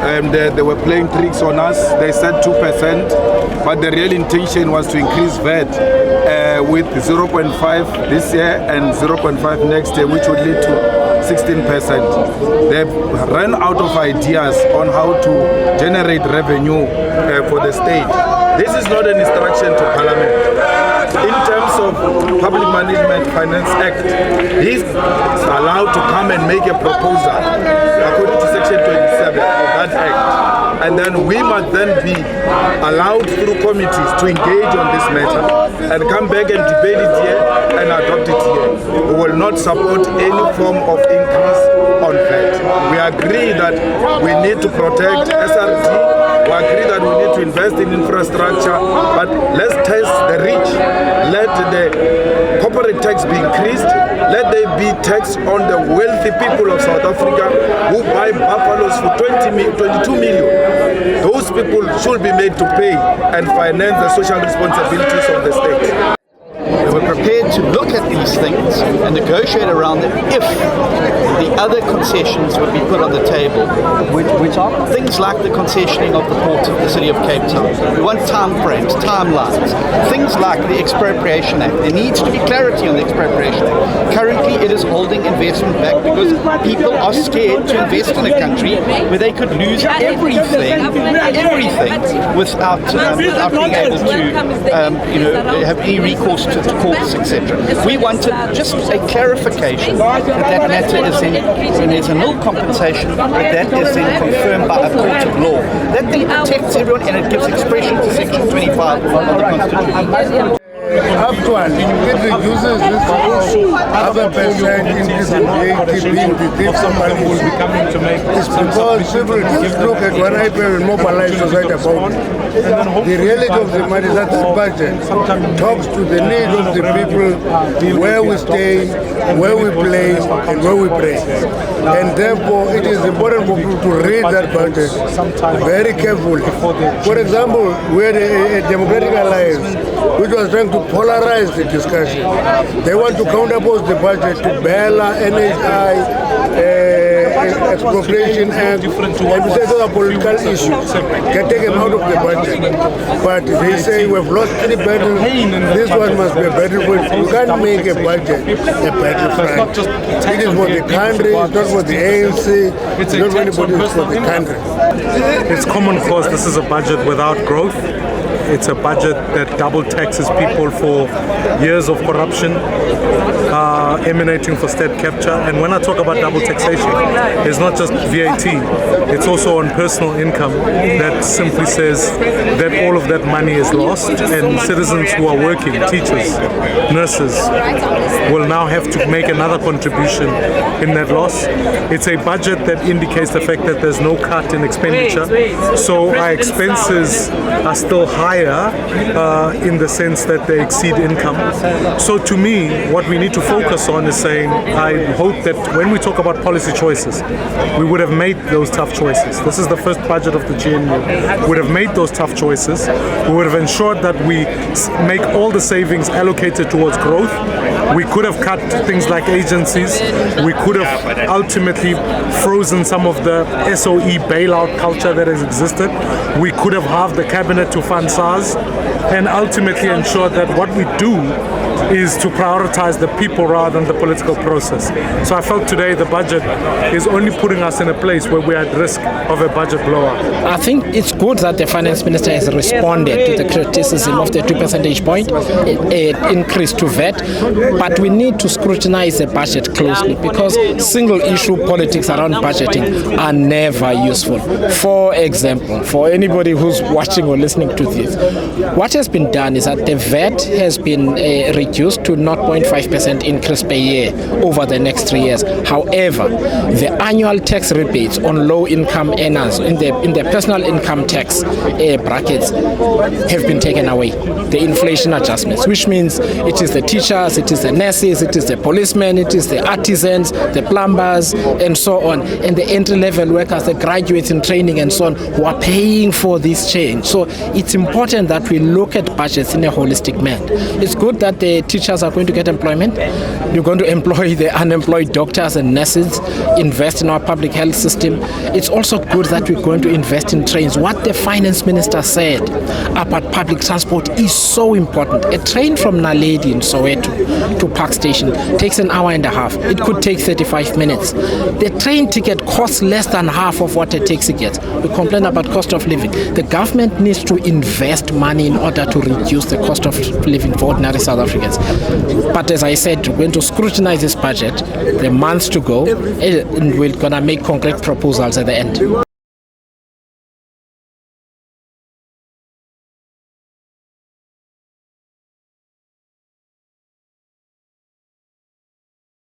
They were playing tricks on us. They said 2%, but the real intention was to increase VAT with 0.5 this year and 0.5 next year, which would lead to 16%. They ran out of ideas on how to generate revenue for the state. This is not an instruction to Parliament. In terms of Public Management Finance Act, he's allowed to come and make a proposal according to Section 27 of that Act. And then we must then be allowed through committees to engage on this matter and come back and debate it here and adopt it here. We will not support any form of increase on VAT. We agree that we need to protect SRD. We agree that we need to invest in infrastructure, but let's test the rich. Let the corporate tax be increased. Let there be tax on the wealthy people of South Africa who buy buffaloes for 22 million. Those people should be made to pay and finance the social responsibilities of the state. We're prepared to look at these things and negotiate around them if the other concessions would be put on the table, which are things like the concessioning of the port of the city of Cape Town. We want time frames, timelines, things like the Expropriation Act. There needs to be clarity on the Expropriation Act. Currently, it is holding investment back because people are scared to invest in a country where they could lose everything without being able to have any recourse to courts, etc. We wanted just a clarification that matter is in, when there's a nil compensation, that is then confirmed by a court of law. That then protects everyone and it gives expression to Section 25 of the Constitution. Actually, it reduces this other percent increase in VAT being the thief of money. It's because people just look at what I pay and mobilize society about it. The reality of the matter is that this budget talks to the needs of the people, where we stay, where we play, and where we pray. And therefore, it is important for people to read that budget very carefully. For example, we had a Democratic Alliance which was trying to polarize the discussion. They want to counterpose the budget to Bella, NHI, Expropriation Act, and to say those are political issues can take them out of the budget. But they say we've lost 3 battles, this one must be a battlefield. You can't make a budget a battlefront. It is for the country, it's not for the ANC, it's not for anybody, it's for the country. It's common cause this is a budget without growth. It's a budget that double taxes people for years of corruption emanating for state capture. And when I talk about double taxation, it's not just VAT, it's also on personal income that simply says that all of that money is lost and citizens who are working, teachers, nurses, will now have to make another contribution in that loss. It's a budget that indicates the fact that there's no cut in expenditure, so our expenses are still higher in the sense that they exceed income. So to me, what we need to focus on is saying, I hope that when we talk about policy choices, we would have made those tough choices. This is the first budget of the GNU. We would have made those tough choices. We would have ensured that we make all the savings allocated towards growth. We could have cut things like agencies. We could have ultimately frozen some of the SOE bailout culture that has existed. We could have halved the cabinet to fund SARS, and ultimately ensure that what we do is to prioritize the people rather than the political process. So I felt today the budget is only putting us in a place where we're at risk of a budget blowout. I think it's good that the finance minister has responded to the criticism of the 2 percentage point increase to VAT, but we need to scrutinize the budget closely because single issue politics around budgeting are never useful. For example, for anybody who's watching or listening to this, what has been done is that the VAT has been reduced to 0.5% increase per year over the next 3 years. However, the annual tax rebates on low-income earners in the personal income tax brackets have been taken away. The inflation adjustments, which means it is the teachers, it is the nurses, it is the policemen, it is the artisans, the plumbers, and so on, and the entry-level workers, the graduates in training and so on, who are paying for this change. So it's important that we look at budgets in a holistic manner. It's good that the the teachers are going to get employment. You're going to employ the unemployed doctors and nurses, invest in our public health system. It's also good that we're going to invest in trains. What the finance minister said about public transport is so important. A train from Naledi in Soweto to Park Station takes an hour and a half. It could take 35 minutes. The train ticket costs less than half of what a taxi gets. We complain about cost of living. The government needs to invest money in order to reduce the cost of living for ordinary South Africans. But as I said, we're going to scrutinize this budget, the months to go, and we're going to make concrete proposals at the end.